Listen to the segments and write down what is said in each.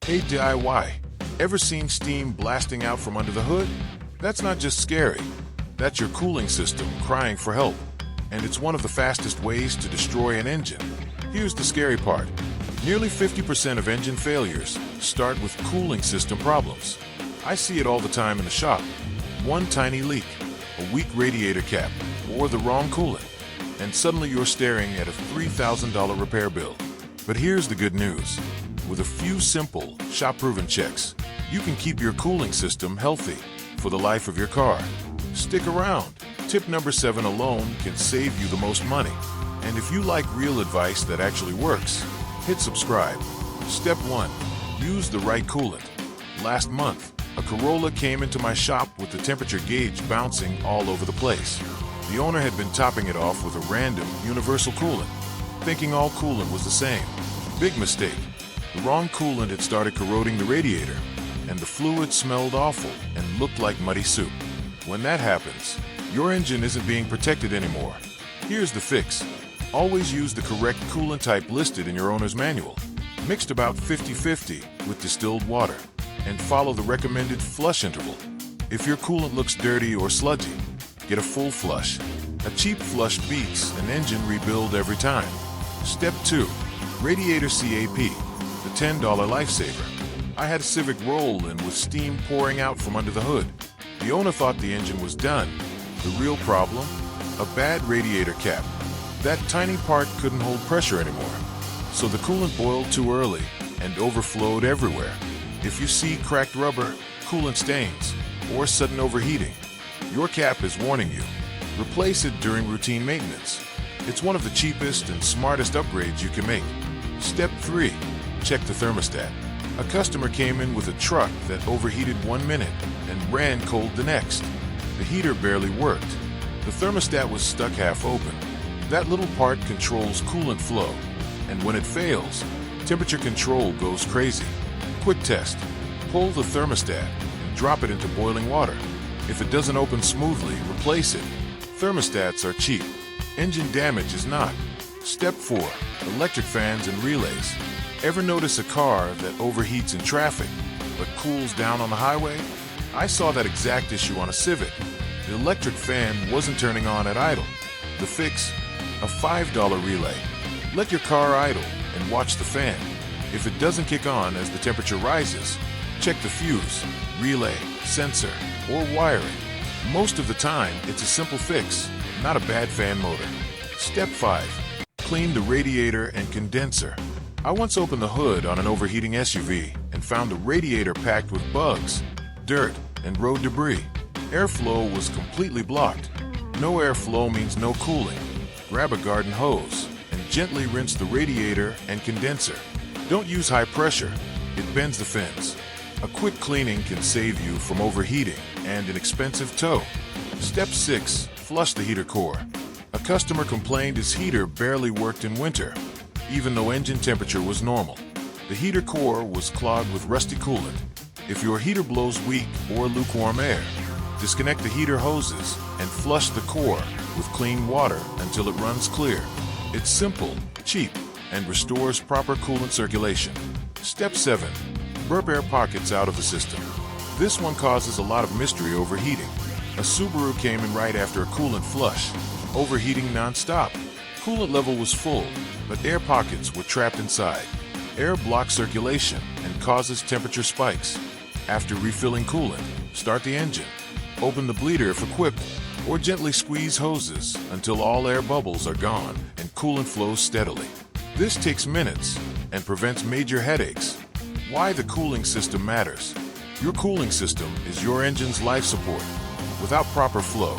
Hey DIY, ever seen steam blasting out from under the hood? That's not just scary. That's your cooling system crying for help. And it's one of the fastest ways to destroy an engine. Here's the scary part. Nearly 50% of engine failures start with cooling system problems. I see it all the time in the shop. One tiny leak, a weak radiator cap, or the wrong coolant, and suddenly you're staring at a $3,000 repair bill. But here's the good news. With a few simple, shop-proven checks, you can keep your cooling system healthy for the life of your car. Stick around. Tip number 7 alone can save you the most money. And if you like real advice that actually works, hit subscribe. Step 1. Use the right coolant. Last month, a Corolla came into my shop with the temperature gauge bouncing all over the place. The owner had been topping it off with a random universal coolant, thinking all coolant was the same. Big mistake. The wrong coolant had started corroding the radiator, and the fluid smelled awful and looked like muddy soup. When that happens, your engine isn't being protected anymore. Here's the fix. Always use the correct coolant type listed in your owner's manual, mixed about 50-50 with distilled water, and follow the recommended flush interval. If your coolant looks dirty or sludgy, get a full flush. A cheap flush beats an engine rebuild every time. Step 2. Radiator CAP. The $10 lifesaver. I had a Civic roll in with steam pouring out from under the hood. The owner thought the engine was done. The real problem? A bad radiator cap. That tiny part couldn't hold pressure anymore. So the coolant boiled too early and overflowed everywhere. If you see cracked rubber, coolant stains, or sudden overheating, your cap is warning you. Replace it during routine maintenance. It's one of the cheapest and smartest upgrades you can make. Step 3. Check the thermostat. A customer came in with a truck that overheated 1 minute and ran cold the next. The heater barely worked. The thermostat was stuck half open. That little part controls coolant flow, and when it fails, temperature control goes crazy. Quick test. Pull the thermostat and drop it into boiling water. If it doesn't open smoothly, replace it. Thermostats are cheap. Engine damage is not. Step 4. Electric fans and relays. Ever notice a car that overheats in traffic but cools down on the highway? I saw that exact issue on a Civic. The electric fan wasn't turning on at idle. The fix? A $5 relay. Let your car idle and watch the fan. If it doesn't kick on as the temperature rises, check the fuse, relay, sensor, or wiring. Most of the time, it's a simple fix, not a bad fan motor. Step 5. Clean the radiator and condenser. I once opened the hood on an overheating SUV and found the radiator packed with bugs, dirt, and road debris. Airflow was completely blocked. No airflow means no cooling. Grab a garden hose and gently rinse the radiator and condenser. Don't use high pressure. It bends the fins. A quick cleaning can save you from overheating and an expensive tow. Step 6. Flush the heater core. A customer complained his heater barely worked in winter, even though engine temperature was normal. The heater core was clogged with rusty coolant. If your heater blows weak or lukewarm air, disconnect the heater hoses and flush the core with clean water until it runs clear. It's simple, cheap, and restores proper coolant circulation. Step 7. Burp air pockets out of the system. This one causes a lot of mystery overheating. A Subaru came in right after a coolant flush, overheating non-stop. Coolant level was full, but air pockets were trapped inside. Air blocks circulation and causes temperature spikes. After refilling coolant, start the engine. Open the bleeder if equipped, or gently squeeze hoses until all air bubbles are gone and coolant flows steadily. This takes minutes and prevents major headaches. Why the cooling system matters. Your cooling system is your engine's life support. Without proper flow,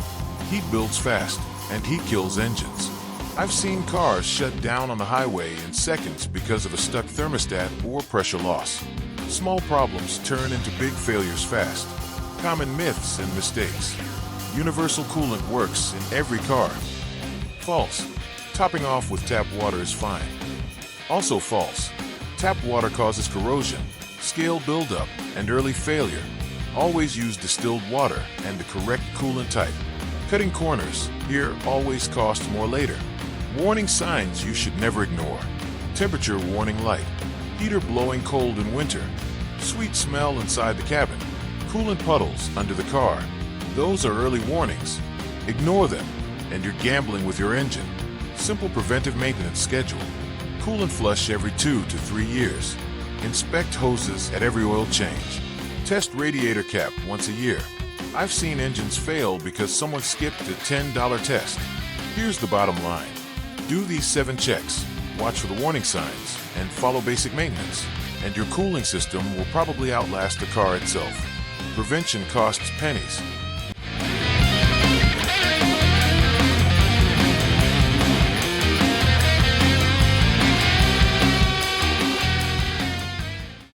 heat builds fast, and heat kills engines. I've seen cars shut down on the highway in seconds because of a stuck thermostat or pressure loss. Small problems turn into big failures fast. Common myths and mistakes. Universal coolant works in every car. False. Topping off with tap water is fine. Also false. Tap water causes corrosion, scale buildup, and early failure. Always use distilled water and the correct coolant type. Cutting corners here always costs more later. Warning signs you should never ignore. Temperature warning light. Heater blowing cold in winter. Sweet smell inside the cabin. Coolant puddles under the car. Those are early warnings. Ignore them, and you're gambling with your engine. Simple preventive maintenance schedule. Coolant flush every 2 to 3 years. Inspect hoses at every oil change. Test radiator cap once a year. I've seen engines fail because someone skipped a $10 test. Here's the bottom line. Do these 7 checks, watch for the warning signs, and follow basic maintenance, and your cooling system will probably outlast the car itself. Prevention costs pennies.